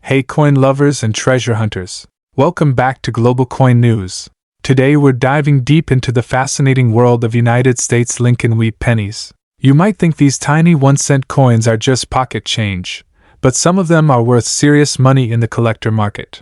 Hey coin lovers and treasure hunters, welcome back to Global Coin News. Today we're diving deep into the fascinating world of United States Lincoln Wheat Pennies. You might think these tiny 1-cent coins are just pocket change, but some of them are worth serious money in the collector market.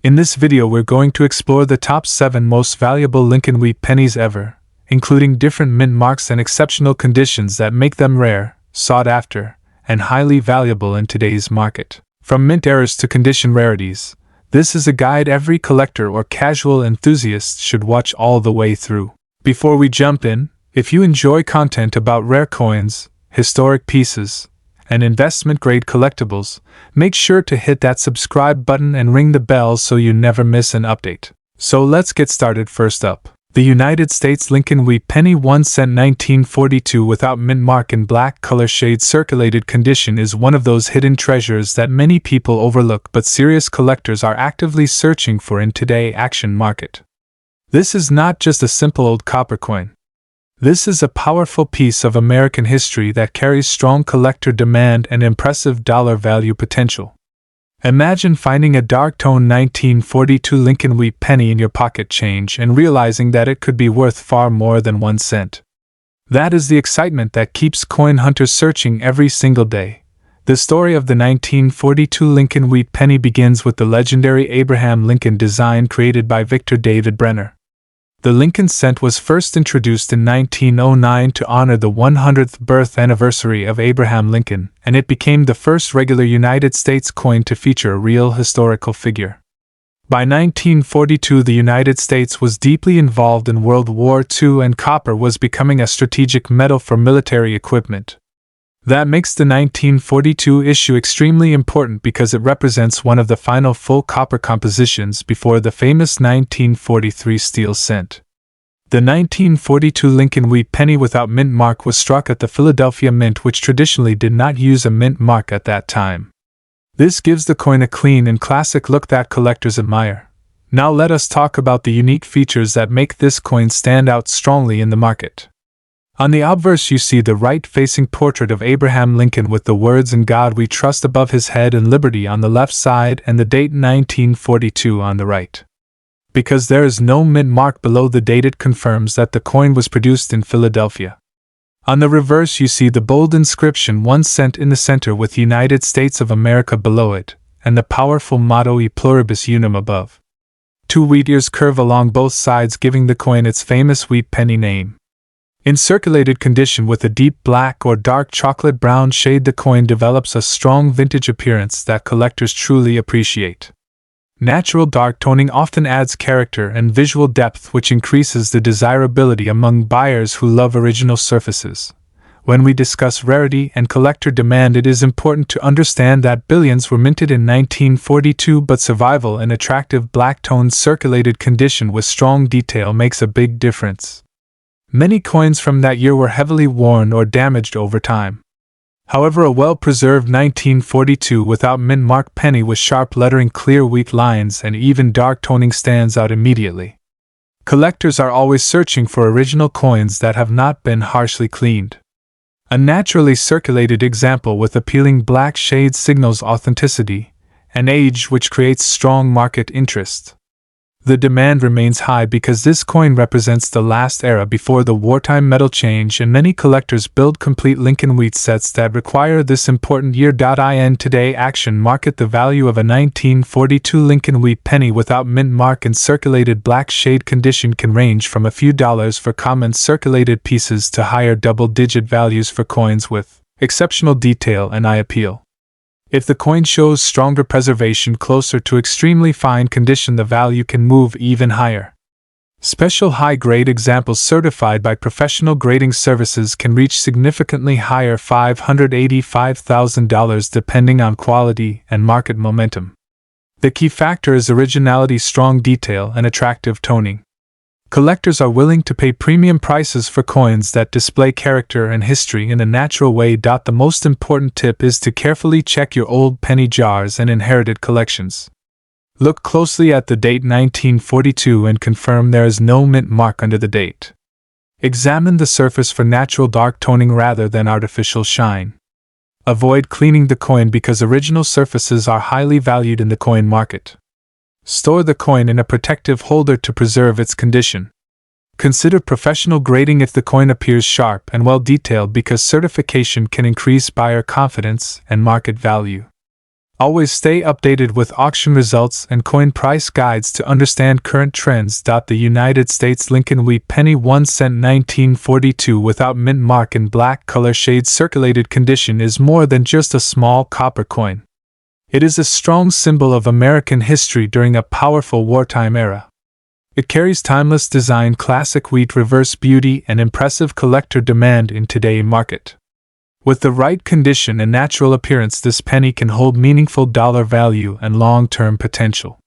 In this video we're going to explore the top 7 most valuable Lincoln Wheat Pennies ever, including different mint marks and exceptional conditions that make them rare, sought after, and highly valuable in today's market. From mint errors to condition rarities, this is a guide every collector or casual enthusiast should watch all the way through. Before we jump in, if you enjoy content about rare coins, historic pieces, and investment-grade collectibles, make sure to hit that subscribe button and ring the bell so you never miss an update. So let's get started. First up, the United States Lincoln Wheat Penny 1 cent 1942 without mint mark in black color shade circulated condition is one of those hidden treasures that many people overlook but serious collectors are actively searching for in today's action market. This is not just a simple old copper coin. This is a powerful piece of American history that carries strong collector demand and impressive dollar value potential. Imagine finding a dark-toned 1942 Lincoln Wheat Penny in your pocket change and realizing that it could be worth far more than 1 cent. That is the excitement that keeps coin hunters searching every single day. The story of the 1942 Lincoln Wheat Penny begins with the legendary Abraham Lincoln design created by Victor David Brenner. The Lincoln cent was first introduced in 1909 to honor the 100th birth anniversary of Abraham Lincoln, and it became the first regular United States coin to feature a real historical figure. By 1942, the United States was deeply involved in World War II and copper was becoming a strategic metal for military equipment. That makes the 1942 issue extremely important because it represents one of the final full copper compositions before the famous 1943 steel cent. The 1942 Lincoln Wheat Penny without mint mark was struck at the Philadelphia Mint, which traditionally did not use a mint mark at that time. This gives the coin a clean and classic look that collectors admire. Now let us talk about the unique features that make this coin stand out strongly in the market. On the obverse you see the right-facing portrait of Abraham Lincoln with the words "In God We Trust" above his head and "Liberty" on the left side and the date 1942 on the right. Because there is no mint mark below the date, it confirms that the coin was produced in Philadelphia. On the reverse you see the bold inscription 1 cent in the center with United States of America below it, and the powerful motto E Pluribus Unum above. 2 wheat ears curve along both sides, giving the coin its famous wheat penny name. In circulated condition with a deep black or dark chocolate brown shade, the coin develops a strong vintage appearance that collectors truly appreciate. Natural dark toning often adds character and visual depth, which increases the desirability among buyers who love original surfaces. When we discuss rarity and collector demand, it is important to understand that billions were minted in 1942, but survival in attractive black-toned circulated condition with strong detail makes a big difference. Many coins from that year were heavily worn or damaged over time. However, a well-preserved 1942 without mint mark penny with sharp lettering, clear wheat lines, and even dark toning stands out immediately. Collectors are always searching for original coins that have not been harshly cleaned. A naturally circulated example with appealing black shades signals authenticity and age, which creates strong market interest. The demand remains high because this coin represents the last era before the wartime metal change, and many collectors build complete Lincoln Wheat sets that require this important year. In today's action market, the value of a 1942 Lincoln Wheat Penny without mint mark in circulated black shade condition can range from a few dollars for common circulated pieces to higher double-digit values for coins with exceptional detail and eye appeal. If the coin shows stronger preservation closer to extremely fine condition, the value can move even higher. Special high-grade examples certified by professional grading services can reach significantly higher $585,000 depending on quality and market momentum. The key factor is originality, strong detail, and attractive toning. Collectors are willing to pay premium prices for coins that display character and history in a natural way. The most important tip is to carefully check your old penny jars and inherited collections. Look closely at the date 1942 and confirm there is no mint mark under the date. Examine the surface for natural dark toning rather than artificial shine. Avoid cleaning the coin because original surfaces are highly valued in the coin market. Store the coin in a protective holder to preserve its condition. Consider professional grading if the coin appears sharp and well detailed because certification can increase buyer confidence and market value. Always stay updated with auction results and coin price guides to understand current trends. The United States Lincoln Wheat Penny 1 cent 1942 without mint mark in black color shade circulated condition is more than just a small copper coin. It is a strong symbol of American history during a powerful wartime era. It carries timeless design, classic wheat reverse beauty, and impressive collector demand in today's market. With the right condition and natural appearance, this penny can hold meaningful dollar value and long-term potential.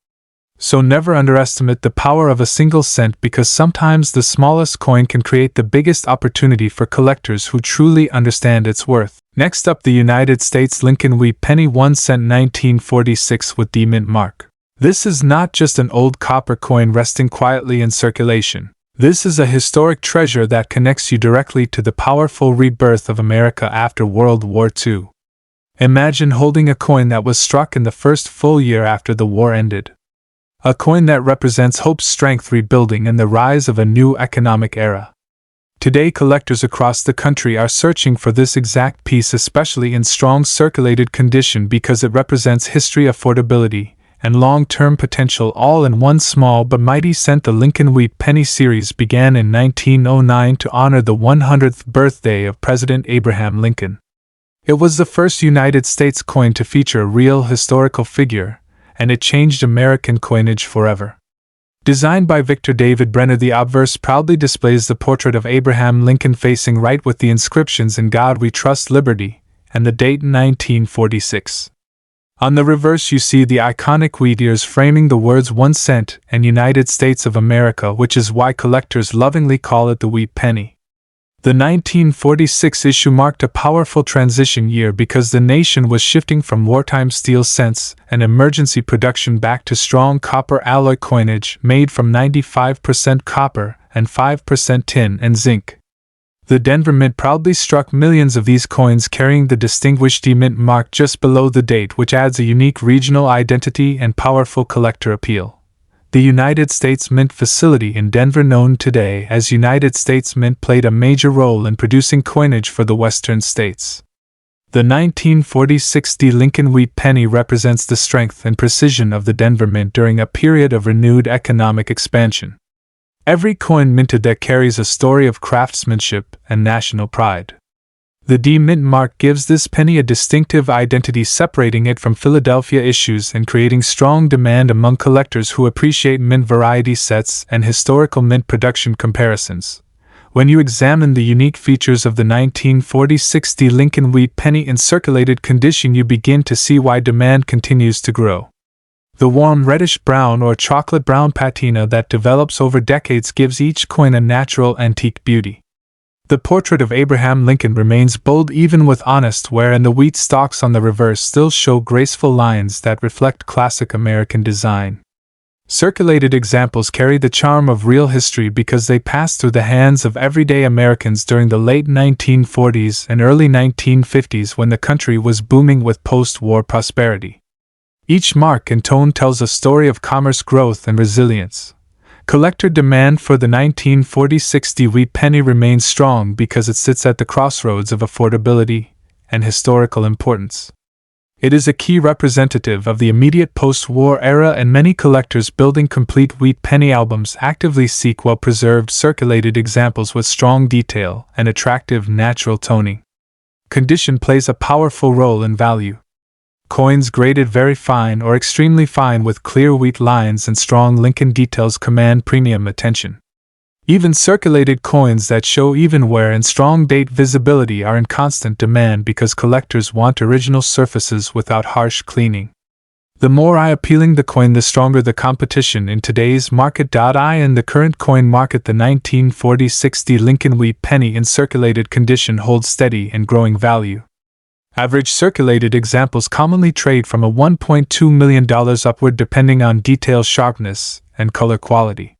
So never underestimate the power of a single cent because sometimes the smallest coin can create the biggest opportunity for collectors who truly understand its worth. Next up, the United States Lincoln Wheat Penny 1 cent 1946 with the mint mark. This is not just an old copper coin resting quietly in circulation. This is a historic treasure that connects you directly to the powerful rebirth of America after World War II. Imagine holding a coin that was struck in the first full year after the war ended. A coin that represents hope, strength, rebuilding, and the rise of a new economic era. Today, collectors across the country are searching for this exact piece, especially in strong circulated condition, because it represents history, affordability, and long-term potential all in one small but mighty cent. The Lincoln Wheat Penny series began in 1909 to honor the 100th birthday of President Abraham Lincoln. It was the first United States coin to feature a real historical figure, and it changed American coinage forever. Designed by Victor David Brenner, the obverse proudly displays the portrait of Abraham Lincoln facing right with the inscriptions "In God We Trust, Liberty," and the date 1946. On the reverse you see the iconic wheat ears framing the words 1 cent and United States of America, which is why collectors lovingly call it the wheat penny. The 1946 issue marked a powerful transition year because the nation was shifting from wartime steel cents and emergency production back to strong copper alloy coinage made from 95% copper and 5% tin and zinc. The Denver Mint proudly struck millions of these coins carrying the distinguished D Mint mark just below the date, which adds a unique regional identity and powerful collector appeal. The United States Mint facility in Denver, known today as United States Mint, played a major role in producing coinage for the western states. The 1946 D Lincoln Wheat Penny represents the strength and precision of the Denver Mint during a period of renewed economic expansion. Every coin minted that carries a story of craftsmanship and national pride. The D Mint mark gives this penny a distinctive identity, separating it from Philadelphia issues and creating strong demand among collectors who appreciate mint variety sets and historical mint production comparisons. When you examine the unique features of the 1946 D Lincoln Wheat Penny in circulated condition, you begin to see why demand continues to grow. The warm reddish-brown or chocolate-brown patina that develops over decades gives each coin a natural antique beauty. The portrait of Abraham Lincoln remains bold even with honest wear, and the wheat stalks on the reverse still show graceful lines that reflect classic American design. Circulated examples carry the charm of real history because they passed through the hands of everyday Americans during the late 1940s and early 1950s when the country was booming with post-war prosperity. Each mark and tone tells a story of commerce, growth, and resilience. Collector demand for the 1946 D Wheat Penny remains strong because it sits at the crossroads of affordability and historical importance. It is a key representative of the immediate post-war era, and many collectors building complete wheat penny albums actively seek well-preserved circulated examples with strong detail and attractive natural toning. Condition plays a powerful role in value. Coins graded very fine or extremely fine with clear wheat lines and strong Lincoln details command premium attention. Even circulated coins that show even wear and strong date visibility are in constant demand because collectors want original surfaces without harsh cleaning. The more eye-appealing the coin, the stronger the competition in today's market. In the current coin market, the 1946 D Lincoln Wheat Penny in circulated condition holds steady and growing value. Average circulated examples commonly trade from a $1.2 million upward depending on detail sharpness and color quality.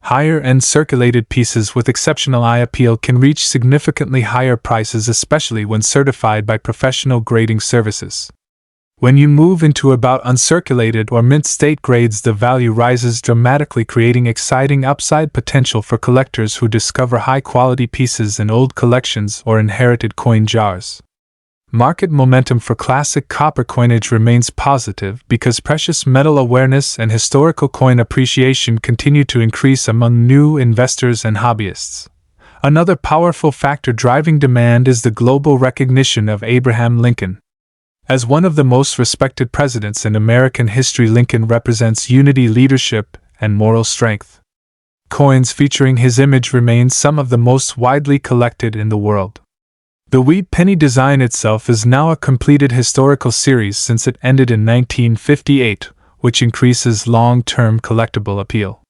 Higher-end circulated pieces with exceptional eye appeal can reach significantly higher prices, especially when certified by professional grading services. When you move into about uncirculated or mint-state grades, the value rises dramatically, creating exciting upside potential for collectors who discover high-quality pieces in old collections or inherited coin jars. Market momentum for classic copper coinage remains positive because precious metal awareness and historical coin appreciation continue to increase among new investors and hobbyists. Another powerful factor driving demand is the global recognition of Abraham Lincoln. As one of the most respected presidents in American history, Lincoln represents unity, leadership, and moral strength. Coins featuring his image remain some of the most widely collected in the world. The wheat penny design itself is now a completed historical series since it ended in 1958, which increases long-term collectible appeal.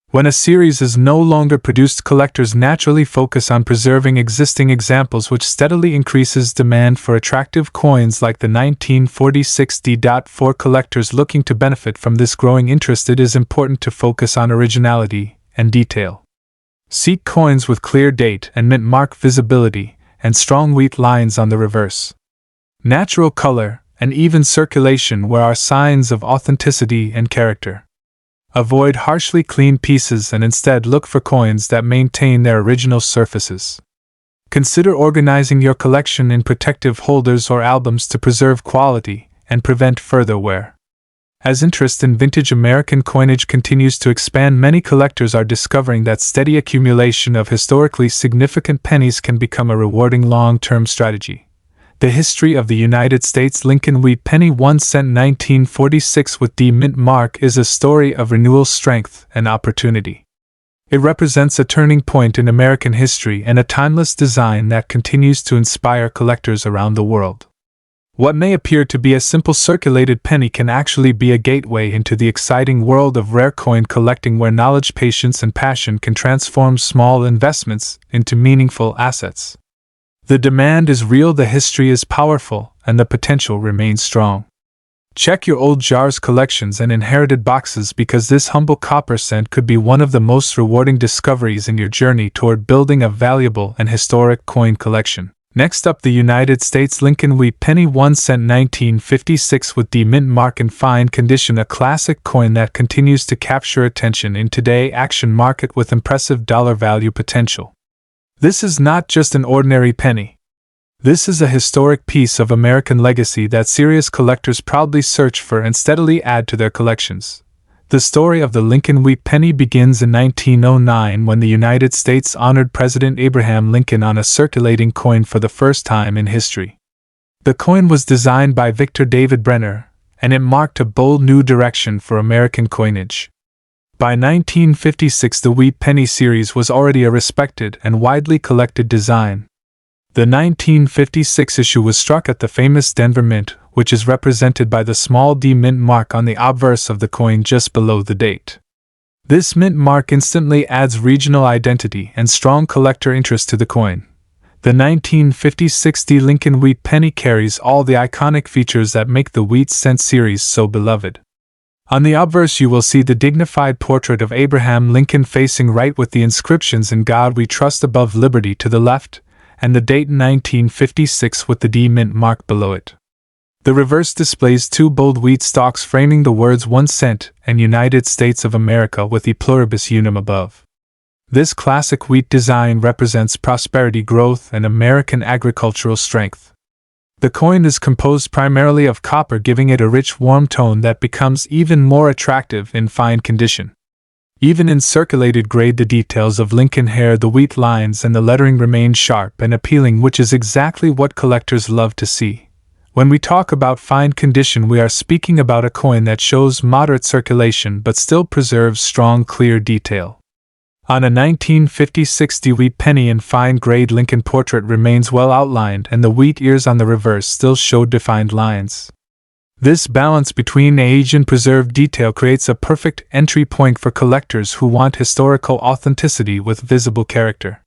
When a series is no longer produced, collectors naturally focus on preserving existing examples, which steadily increases demand for attractive coins like the 1946 D. For collectors looking to benefit from this growing interest, it is important to focus on originality and detail. Seek coins with clear date and mint mark visibility, and strong wheat lines on the reverse. Natural color and even circulation are signs of authenticity and character. Avoid harshly cleaned pieces and instead look for coins that maintain their original surfaces. Consider organizing your collection in protective holders or albums to preserve quality and prevent further wear. As interest in vintage American coinage continues to expand, many collectors are discovering that steady accumulation of historically significant pennies can become a rewarding long-term strategy. The history of the United States Lincoln Wheat Penny 1 cent 1946 with D mint mark is a story of renewal, strength, and opportunity. It represents a turning point in American history and a timeless design that continues to inspire collectors around the world. What may appear to be a simple circulated penny can actually be a gateway into the exciting world of rare coin collecting, where knowledge, patience, and passion can transform small investments into meaningful assets. The demand is real, the history is powerful, and the potential remains strong. Check your old jars, collections, and inherited boxes, because this humble copper cent could be one of the most rewarding discoveries in your journey toward building a valuable and historic coin collection. Next up, the United States Lincoln Wheat Penny 1 cent 1956 with D mint mark in fine condition, a classic coin that continues to capture attention in today's action market with impressive dollar value potential. This is not just an ordinary penny. This is a historic piece of American legacy that serious collectors proudly search for and steadily add to their collections. The story of the Lincoln Wheat Penny begins in 1909 when the United States honored President Abraham Lincoln on a circulating coin for the first time in history. The coin was designed by Victor David Brenner, and it marked a bold new direction for American coinage. By 1956, the Wheat Penny series was already a respected and widely collected design. The 1956 issue was struck at the famous Denver Mint, which is represented by the small D mint mark on the obverse of the coin just below the date. This mint mark instantly adds regional identity and strong collector interest to the coin. The 1956 D Lincoln Wheat Penny carries all the iconic features that make the wheat cent series so beloved. On the obverse you will see the dignified portrait of Abraham Lincoln facing right with the inscriptions "In God We Trust" above "Liberty" to the left, and the date 1956 with the D mint mark below it. The reverse displays two bold wheat stalks framing the words 1 cent and United States of America with E pluribus unum above. This classic wheat design represents prosperity, growth, and American agricultural strength. The coin is composed primarily of copper, giving it a rich, warm tone that becomes even more attractive in fine condition. Even in circulated grade, the details of Lincoln hair, the wheat lines, and the lettering remain sharp and appealing, which is exactly what collectors love to see. When we talk about fine condition, we are speaking about a coin that shows moderate circulation but still preserves strong, clear detail. On a 1956 D wheat penny in fine grade, Lincoln portrait remains well outlined, and the wheat ears on the reverse still show defined lines. This balance between age and preserved detail creates a perfect entry point for collectors who want historical authenticity with visible character.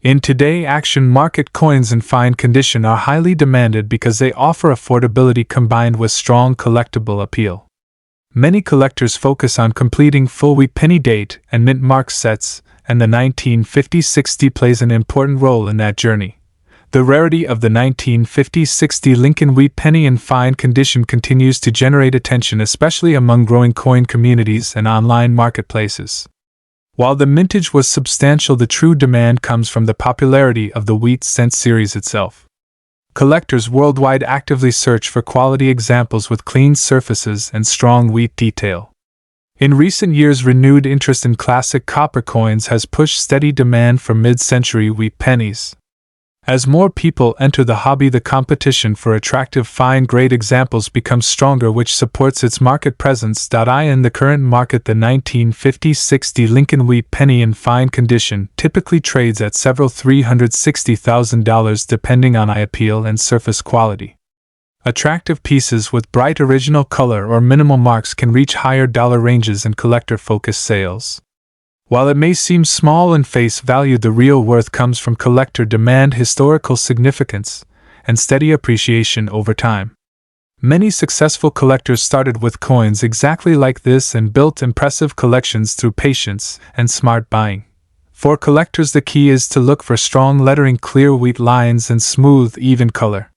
In today's action market, coins in fine condition are highly demanded because they offer affordability combined with strong collectible appeal. Many collectors focus on completing full wheat penny date and mint mark sets, and the 1950-60 plays an important role in that journey. The rarity of the 1950-60 Lincoln Wheat Penny in fine condition continues to generate attention, especially among growing coin communities and online marketplaces. While the mintage was substantial, the true demand comes from the popularity of the wheat cent series itself. Collectors worldwide actively search for quality examples with clean surfaces and strong wheat detail. In recent years, renewed interest in classic copper coins has pushed steady demand for mid-century wheat pennies. As more people enter the hobby, the competition for attractive fine-grade examples becomes stronger, which supports its market presence. In the current market, the 1950-60 Lincoln Wheat Penny in fine condition typically trades at several $360,000 depending on eye appeal and surface quality. Attractive pieces with bright original color or minimal marks can reach higher dollar ranges in collector-focused sales. While it may seem small in face value, the real worth comes from collector demand, historical significance, and steady appreciation over time. Many successful collectors started with coins exactly like this and built impressive collections through patience and smart buying. For collectors, the key is to look for strong lettering, clear wheat lines, and smooth, even color.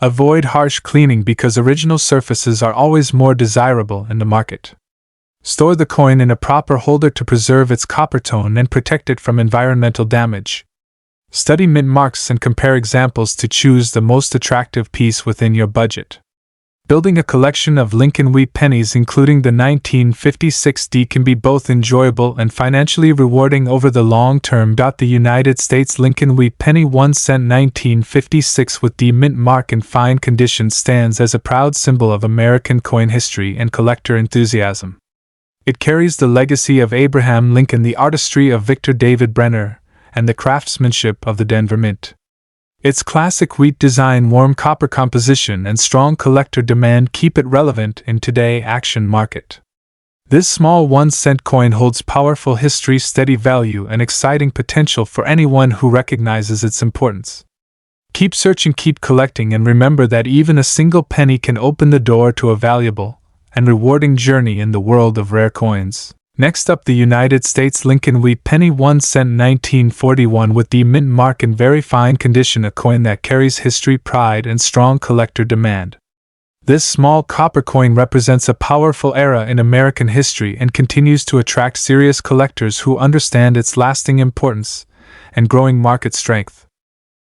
Avoid harsh cleaning because original surfaces are always more desirable in the market. Store the coin in a proper holder to preserve its copper tone and protect it from environmental damage. Study mint marks and compare examples to choose the most attractive piece within your budget. Building a collection of Lincoln Wheat Pennies, including the 1950-60, can be both enjoyable and financially rewarding over the long term. The United States Lincoln Wheat Penny 1 cent 1956 with the mint mark in fine condition stands as a proud symbol of American coin history and collector enthusiasm. It carries the legacy of Abraham Lincoln, the artistry of Victor David Brenner, and the craftsmanship of the Denver Mint. Its classic wheat design, warm copper composition, and strong collector demand keep it relevant in today's action market. This small 1-cent coin holds powerful history, steady value, and exciting potential for anyone who recognizes its importance. Keep searching, keep collecting, and remember that even a single penny can open the door to a valuable and rewarding journey in the world of rare coins. Next up, the United States Lincoln Wheat Penny 1 cent 1941 with the mint mark in very fine condition, a coin that carries history, pride, and strong collector demand. This small copper coin represents a powerful era in American history and continues to attract serious collectors who understand its lasting importance and growing market strength.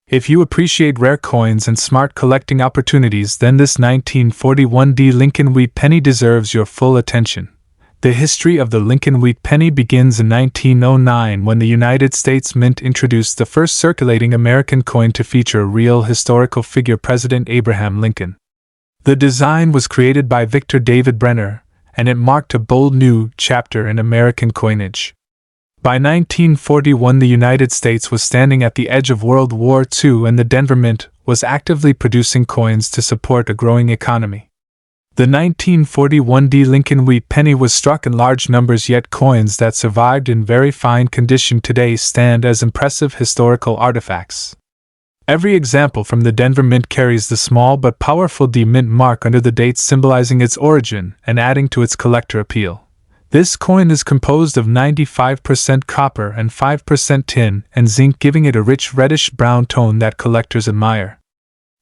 If you appreciate rare coins and smart collecting opportunities, then this 1941 Lincoln Wheat Penny deserves your full attention. The history of the Lincoln Wheat Penny begins in 1909 when the United States Mint introduced the first circulating American coin to feature a real historical figure, President Abraham Lincoln. The design was created by Victor David Brenner, and it marked a bold new chapter in American coinage. By 1941, the United States was standing at the edge of World War II, and the Denver Mint was actively producing coins to support a growing economy. The 1941 Lincoln Wheat Penny was struck in large numbers, yet coins that survived in very fine condition today stand as impressive historical artifacts. Every example from the Denver Mint carries the small but powerful D mint mark under the date, symbolizing its origin and adding to its collector appeal. This coin is composed of 95% copper and 5% tin and zinc, giving it a rich reddish-brown tone that collectors admire.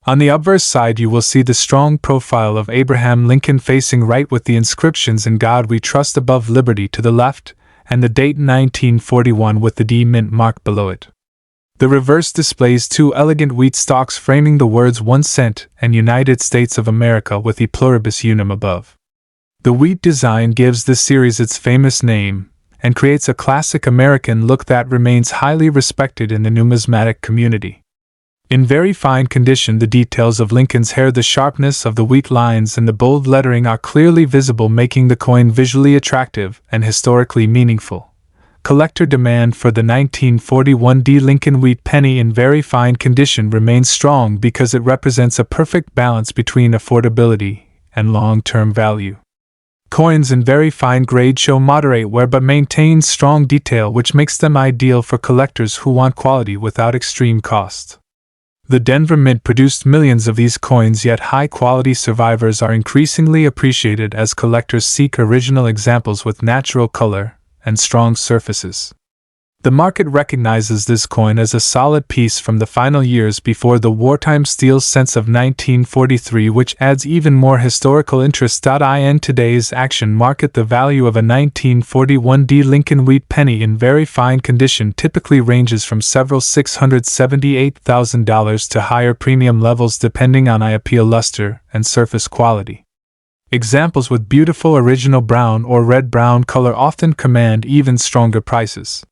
On the obverse side, you will see the strong profile of Abraham Lincoln facing right with the inscriptions "In God We Trust" above, "Liberty" to the left, and the date 1941 with the D mint mark below it. The reverse displays two elegant wheat stalks framing the words 1 cent and United States of America with E pluribus unum above. The wheat design gives this series its famous name and creates a classic American look that remains highly respected in the numismatic community. In very fine condition, the details of Lincoln's hair, the sharpness of the wheat lines, and the bold lettering are clearly visible, making the coin visually attractive and historically meaningful. Collector demand for the 1941 Lincoln Wheat Penny in very fine condition remains strong because it represents a perfect balance between affordability and long-term value. Coins in very fine grade show moderate wear but maintain strong detail, which makes them ideal for collectors who want quality without extreme cost. The Denver Mint produced millions of these coins, yet high-quality survivors are increasingly appreciated as collectors seek original examples with natural color and strong surfaces. The market recognizes this coin as a solid piece from the final years before the wartime steel cents of 1943, which adds even more historical interest. In today's action market, the value of a 1941 Lincoln Wheat Penny in very fine condition typically ranges from several $678,000 to higher premium levels depending on eye appeal, luster, and surface quality. Examples with beautiful original brown or red-brown color often command even stronger prices.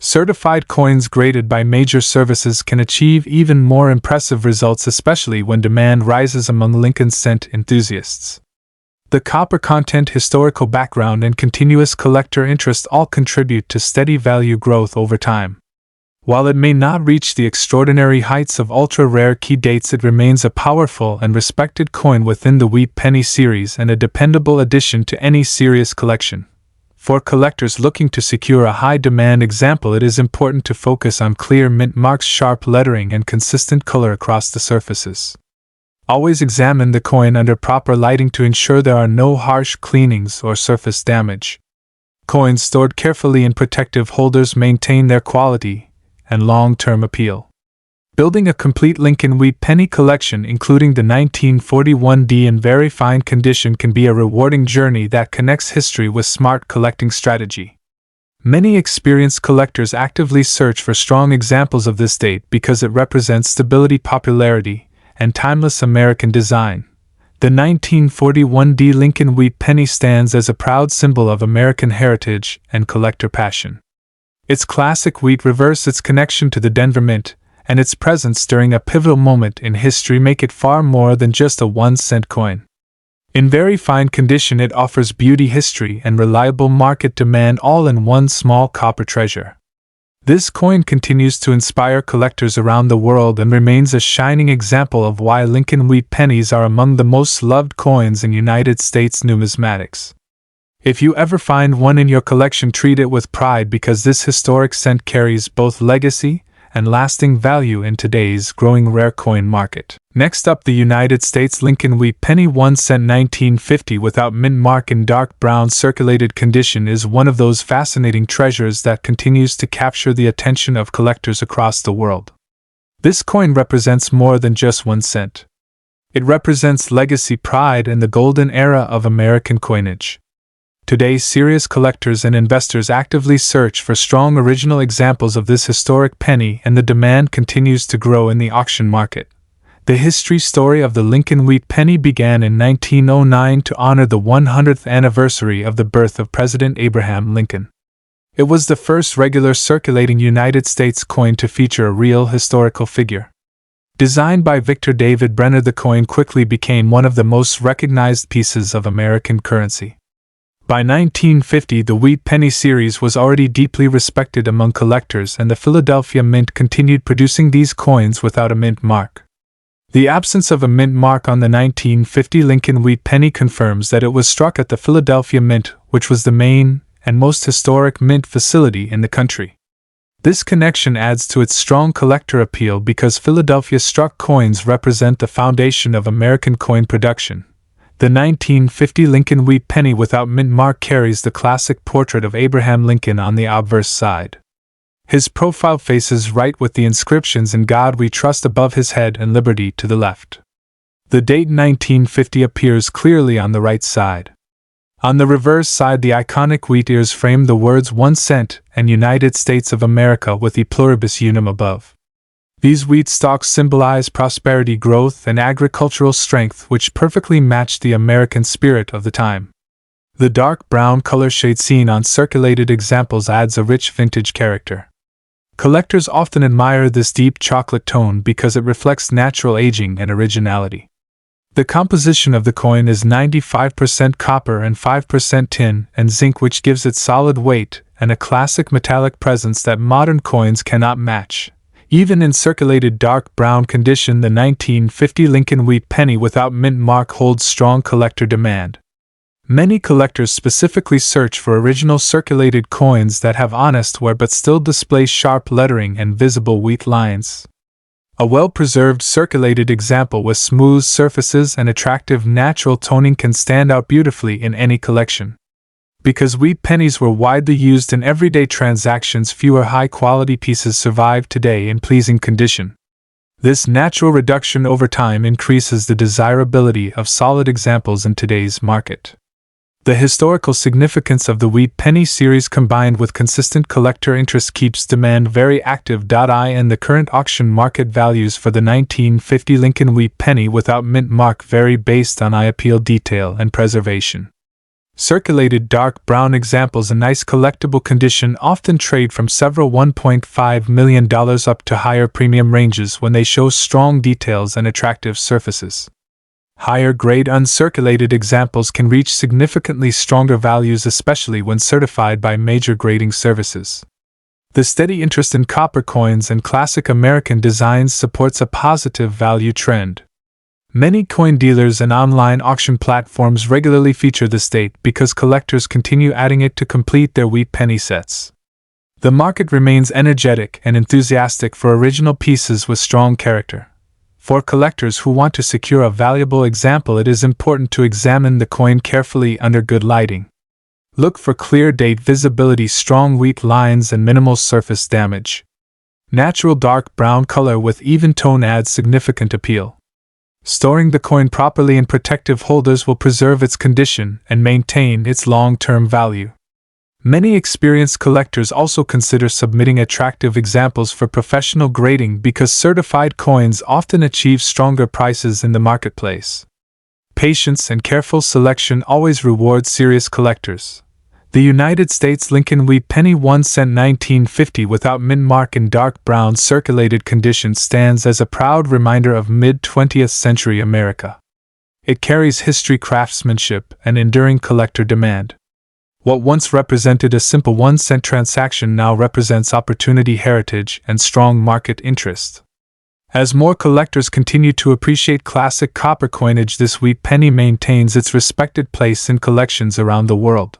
Certified coins graded by major services can achieve even more impressive results, especially when demand rises among Lincoln cent enthusiasts. The copper content, historical background, and continuous collector interest all contribute to steady value growth over time. While it may not reach the extraordinary heights of ultra-rare key dates, it remains a powerful and respected coin within the Wheat Penny series and a dependable addition to any serious collection. For collectors looking to secure a high-demand example, it is important to focus on clear mint marks, sharp lettering, and consistent color across the surfaces. Always examine the coin under proper lighting to ensure there are no harsh cleanings or surface damage. Coins stored carefully in protective holders maintain their quality and long-term appeal. Building a complete Lincoln Wheat Penny collection, including the 1941 in very fine condition, can be a rewarding journey that connects history with smart collecting strategy. Many experienced collectors actively search for strong examples of this date because it represents stability, popularity, and timeless American design. The 1941 Lincoln Wheat Penny stands as a proud symbol of American heritage and collector passion. Its classic wheat reverse, its connection to the Denver Mint, and its presence during a pivotal moment in history make it far more than just a 1-cent coin. In very fine condition, it offers beauty, history, and reliable market demand all in one small copper treasure. This coin continues to inspire collectors around the world and remains a shining example of why Lincoln Wheat Pennies are among the most loved coins in United States numismatics. If you ever find one in your collection, treat it with pride because this historic cent carries both legacy and lasting value in today's growing rare coin market. Next up, the United States Lincoln Wheat Penny 1 cent 1950 without mint mark in dark brown circulated condition is one of those fascinating treasures that continues to capture the attention of collectors across the world. This coin represents more than just 1 cent. It represents legacy, pride, and the golden era of American coinage. Today, serious collectors and investors actively search for strong original examples of this historic penny, and the demand continues to grow in the auction market. The history story of the Lincoln Wheat Penny began in 1909 to honor the 100th anniversary of the birth of President Abraham Lincoln. It was the first regular circulating United States coin to feature a real historical figure. Designed by Victor David Brenner, the coin quickly became one of the most recognized pieces of American currency. By 1950, the Wheat Penny series was already deeply respected among collectors, and the Philadelphia Mint continued producing these coins without a mint mark. The absence of a mint mark on the 1950 Lincoln Wheat Penny confirms that it was struck at the Philadelphia Mint, which was the main and most historic mint facility in the country. This connection adds to its strong collector appeal because Philadelphia struck coins represent the foundation of American coin production. The 1950 Lincoln Wheat Penny without mint mark carries the classic portrait of Abraham Lincoln on the obverse side. His profile faces right with the inscriptions "In God We Trust" above his head and "Liberty" to the left. The date 1950 appears clearly on the right side. On the reverse side, the iconic wheat ears frame the words 1 cent and United States of America with E pluribus unum above. These wheat stalks symbolize prosperity, growth, and agricultural strength, which perfectly match the American spirit of the time. The dark brown color shade seen on circulated examples adds a rich vintage character. Collectors often admire this deep chocolate tone because it reflects natural aging and originality. The composition of the coin is 95% copper and 5% tin and zinc, which gives it solid weight and a classic metallic presence that modern coins cannot match. Even in circulated dark brown condition, the 1950 Lincoln Wheat Penny without mint mark holds strong collector demand. Many collectors specifically search for original circulated coins that have honest wear but still display sharp lettering and visible wheat lines. A well-preserved circulated example with smooth surfaces and attractive natural toning can stand out beautifully in any collection. Because wheat pennies were widely used in everyday transactions, fewer high-quality pieces survive today in pleasing condition. This natural reduction over time increases the desirability of solid examples in today's market. The historical significance of the Wheat Penny series combined with consistent collector interest keeps demand very active. And the current auction market values for the 1950 Lincoln Wheat Penny without mint mark vary based on eye appeal, detail, and preservation. Circulated dark brown examples in nice collectible condition often trade from several $1.5 million up to higher premium ranges when they show strong details and attractive surfaces. Higher-grade uncirculated examples can reach significantly stronger values, especially when certified by major grading services. The steady interest in copper coins and classic American designs supports a positive value trend. Many coin dealers and online auction platforms regularly feature the state because collectors continue adding it to complete their wheat penny sets. The market remains energetic and enthusiastic for original pieces with strong character. For collectors who want to secure a valuable example, it is important to examine the coin carefully under good lighting. Look for clear date visibility, strong wheat lines, and minimal surface damage. Natural dark brown color with even tone adds significant appeal. Storing the coin properly in protective holders will preserve its condition and maintain its long-term value. Many experienced collectors also consider submitting attractive examples for professional grading because certified coins often achieve stronger prices in the marketplace. Patience and careful selection always reward serious collectors. The United States Lincoln Wheat Penny 1 cent 1950 without mint mark in dark brown circulated condition stands as a proud reminder of mid-20th century America. It carries history, craftsmanship, and enduring collector demand. What once represented a simple 1 cent transaction now represents opportunity, heritage, and strong market interest. As more collectors continue to appreciate classic copper coinage, this wheat penny maintains its respected place in collections around the world.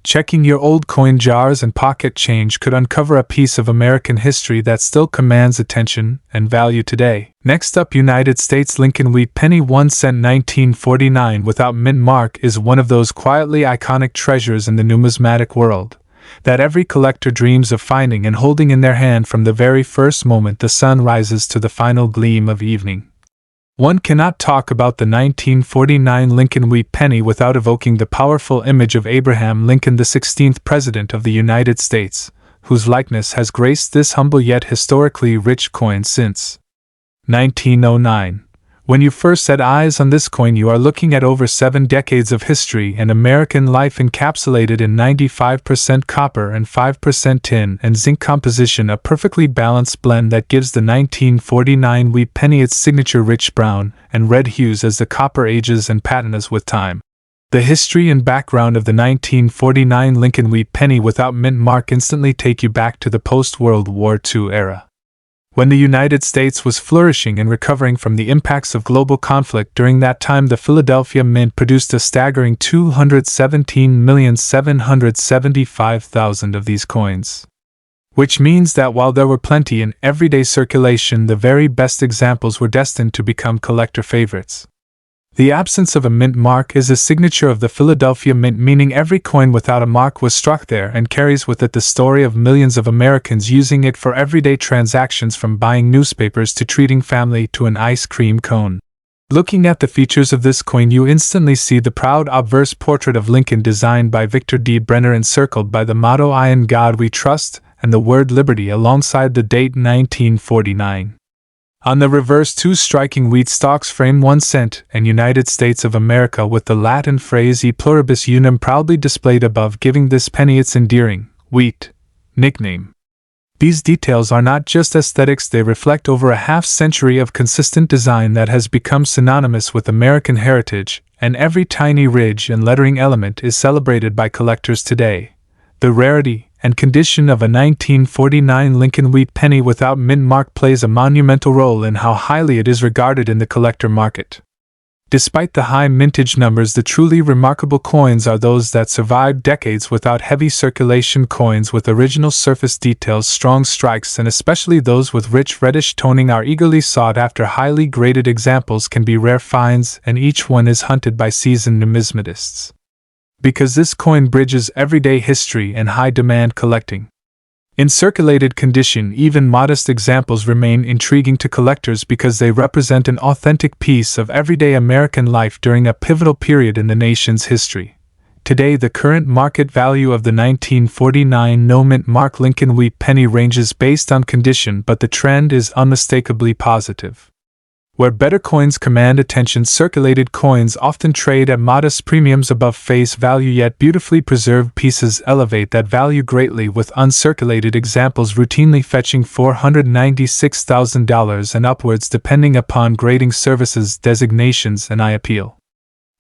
Checking your old coin jars and pocket change could uncover a piece of American history that still commands attention and value today. Next up, United States Lincoln Wheat Penny 1 cent 1949 without mint mark is one of those quietly iconic treasures in the numismatic world that every collector dreams of finding and holding in their hand from the very first moment the sun rises to the final gleam of evening. One cannot talk about the 1949 Lincoln Wheat Penny without evoking the powerful image of Abraham Lincoln, the 16th President of the United States, whose likeness has graced this humble yet historically rich coin since 1909. When you first set eyes on this coin, you are looking at over 7 decades of history and American life encapsulated in 95% copper and 5% tin and zinc composition, a perfectly balanced blend that gives the 1949 Wheat Penny its signature rich brown and red hues as the copper ages and patinas with time. The history and background of the 1949 Lincoln Wheat Penny without mint mark instantly take you back to the post-World War II era. When the United States was flourishing and recovering from the impacts of global conflict, during that time the Philadelphia Mint produced a staggering 217,775,000 of these coins. Which means that while there were plenty in everyday circulation, the very best examples were destined to become collector favorites. The absence of a mint mark is a signature of the Philadelphia Mint, meaning every coin without a mark was struck there and carries with it the story of millions of Americans using it for everyday transactions, from buying newspapers to treating family to an ice cream cone. Looking at the features of this coin, you instantly see the proud obverse portrait of Lincoln designed by Victor D. Brenner, encircled by the motto "I in God We Trust" and the word liberty alongside the date 1949. On the reverse, 2 striking wheat stalks frame 1 cent and United States of America with the Latin phrase E pluribus unum proudly displayed above, giving this penny its endearing wheat nickname. These details are not just aesthetics, they reflect over a half-century of consistent design that has become synonymous with American heritage, and every tiny ridge and lettering element is celebrated by collectors today. The rarity and condition of a 1949 Lincoln Wheat Penny without mint mark plays a monumental role in how highly it is regarded in the collector market. Despite the high mintage numbers, the truly remarkable coins are those that survived decades without heavy circulation. Coins with original surface details, strong strikes, and especially those with rich reddish toning are eagerly sought after. Highly graded examples can be rare finds, and each one is hunted by seasoned numismatists. Because this coin bridges everyday history and high-demand collecting. In circulated condition, even modest examples remain intriguing to collectors because they represent an authentic piece of everyday American life during a pivotal period in the nation's history. Today, the current market value of the 1949 no-mint mark Lincoln Wheat Penny ranges based on condition, but the trend is unmistakably positive. Where better coins command attention, circulated coins often trade at modest premiums above face value, yet beautifully preserved pieces elevate that value greatly, with uncirculated examples routinely fetching $496,000 and upwards depending upon grading services, designations, and appeal.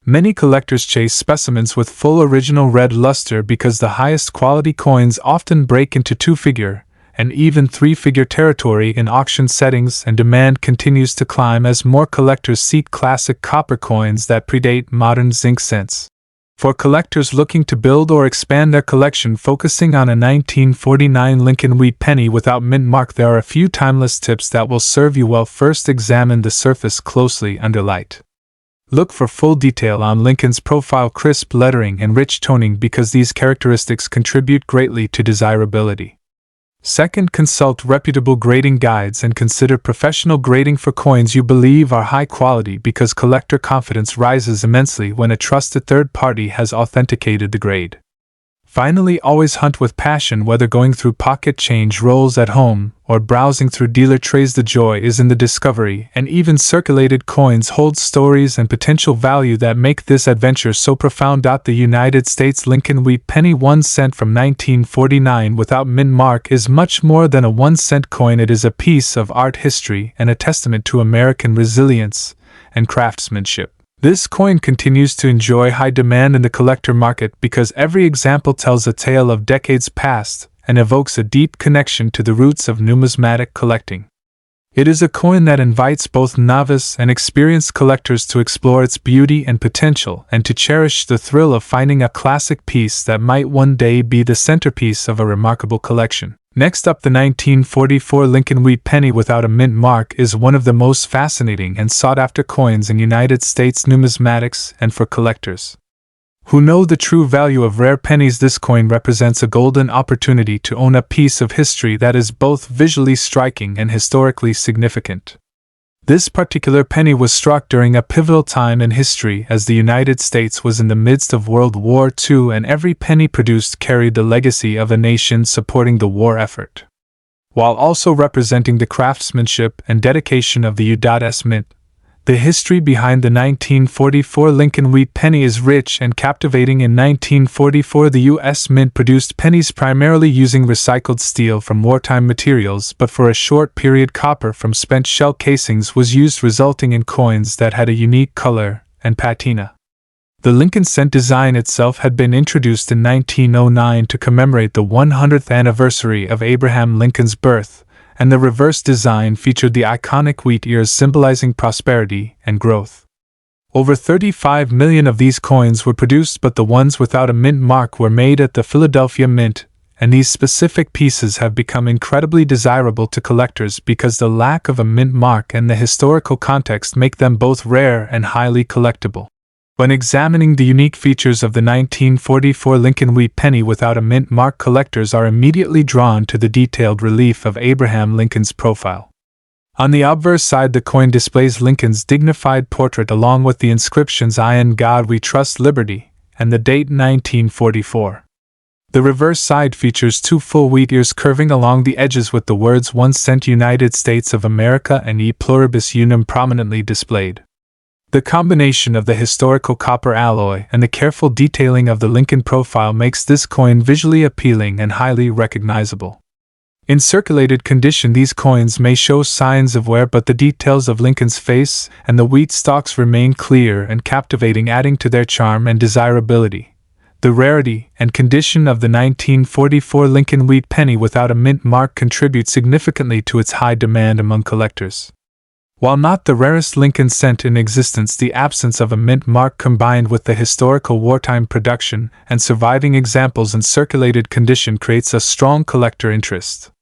Many collectors chase specimens with full original red luster because the highest quality coins often break into two-figure and even three-figure territory in auction settings, and demand continues to climb as more collectors seek classic copper coins that predate modern zinc cents. For collectors looking to build or expand their collection, focusing on a 1949 Lincoln Wheat Penny without mint mark, there are a few timeless tips that will serve you well. First, examine the surface closely under light. Look for full detail on Lincoln's profile, crisp lettering, and rich toning because these characteristics contribute greatly to desirability. Second, consult reputable grading guides and consider professional grading for coins you believe are high quality because collector confidence rises immensely when a trusted third party has authenticated the grade. Finally, always hunt with passion, whether going through pocket change rolls at home or browsing through dealer trays. The joy is in the discovery, and even circulated coins hold stories and potential value that make this adventure so profound. The United States Lincoln Wheat Penny 1 cent from 1949 without mint mark is much more than a 1-cent coin. It is a piece of art history and a testament to American resilience and craftsmanship. This coin continues to enjoy high demand in the collector market because every example tells a tale of decades past and evokes a deep connection to the roots of numismatic collecting. It is a coin that invites both novice and experienced collectors to explore its beauty and potential and to cherish the thrill of finding a classic piece that might one day be the centerpiece of a remarkable collection. Next up, the 1944 Lincoln Wheat Penny without a mint mark is one of the most fascinating and sought-after coins in United States numismatics and for collectors who know the true value of rare pennies. This coin represents a golden opportunity to own a piece of history that is both visually striking and historically significant. This particular penny was struck during a pivotal time in history as the United States was in the midst of World War II, and every penny produced carried the legacy of a nation supporting the war effort, while also representing the craftsmanship and dedication of the U.S. Mint. The history behind the 1944 Lincoln Wheat Penny is rich and captivating. In 1944, the U.S. Mint produced pennies primarily using recycled steel from wartime materials, but for a short period copper from spent shell casings was used, resulting in coins that had a unique color and patina. The Lincoln cent design itself had been introduced in 1909 to commemorate the 100th anniversary of Abraham Lincoln's birth, and the reverse design featured the iconic wheat ears symbolizing prosperity and growth. Over 35 million of these coins were produced, but the ones without a mint mark were made at the Philadelphia Mint, and these specific pieces have become incredibly desirable to collectors because the lack of a mint mark and the historical context make them both rare and highly collectible. When examining the unique features of the 1944 Lincoln Wheat Penny without a mint mark, collectors are immediately drawn to the detailed relief of Abraham Lincoln's profile. On the obverse side, the coin displays Lincoln's dignified portrait along with the inscriptions "I in God We Trust, Liberty," and the date 1944. The reverse side features two full wheat ears curving along the edges with the words "1 cent United States of America" and "E pluribus unum" prominently displayed. The combination of the historical copper alloy and the careful detailing of the Lincoln profile makes this coin visually appealing and highly recognizable. In circulated condition, these coins may show signs of wear, but the details of Lincoln's face and the wheat stalks remain clear and captivating, adding to their charm and desirability. The rarity and condition of the 1944 Lincoln Wheat Penny without a mint mark contribute significantly to its high demand among collectors. While not the rarest Lincoln cent in existence, the absence of a mint mark combined with the historical wartime production and surviving examples in circulated condition creates a strong collector interest.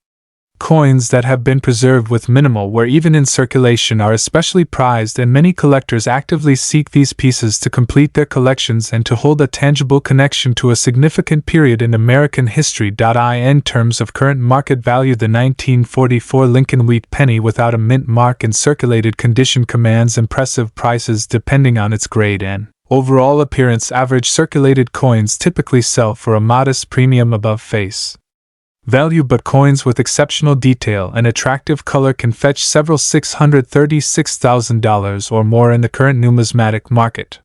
Coins that have been preserved with minimal wear even in circulation are especially prized, and many collectors actively seek these pieces to complete their collections and to hold a tangible connection to a significant period in American history. In terms of current market value, the 1944 Lincoln Wheat Penny without a mint mark in circulated condition commands impressive prices depending on its grade and overall appearance. Average circulated coins typically sell for a modest premium above face value, but coins with exceptional detail and attractive color can fetch several $636,000 or more in the current numismatic market.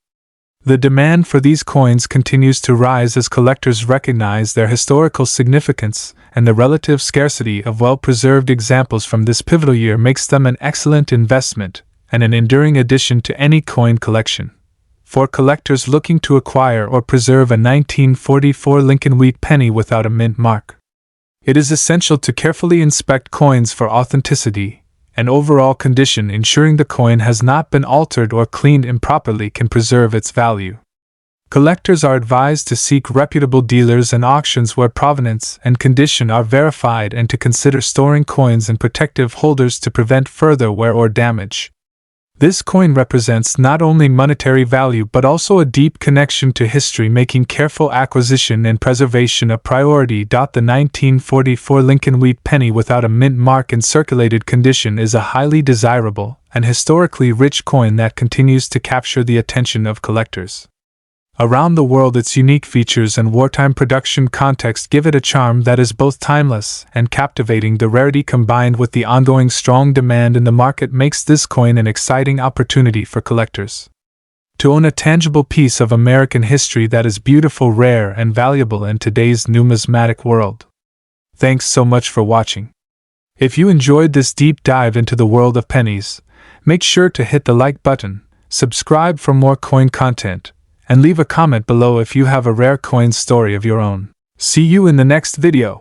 The demand for these coins continues to rise as collectors recognize their historical significance, and the relative scarcity of well-preserved examples from this pivotal year makes them an excellent investment and an enduring addition to any coin collection. For collectors looking to acquire or preserve a 1944 Lincoln Wheat Penny without a mint mark, it is essential to carefully inspect coins for authenticity and overall condition. Ensuring the coin has not been altered or cleaned improperly can preserve its value. Collectors are advised to seek reputable dealers and auctions where provenance and condition are verified, and to consider storing coins in protective holders to prevent further wear or damage. This coin represents not only monetary value but also a deep connection to history, making careful acquisition and preservation a priority. The 1944 Lincoln Wheat Penny without a mint mark in circulated condition is a highly desirable and historically rich coin that continues to capture the attention of collectors around the world. Its unique features and wartime production context give it a charm that is both timeless and captivating. The rarity combined with the ongoing strong demand in the market makes this coin an exciting opportunity for collectors to own a tangible piece of American history that is beautiful, rare, and valuable in today's numismatic world. Thanks so much for watching. If you enjoyed this deep dive into the world of pennies, make sure to hit the like button, subscribe for more coin content, and leave a comment below if you have a rare coin story of your own. See you in the next video.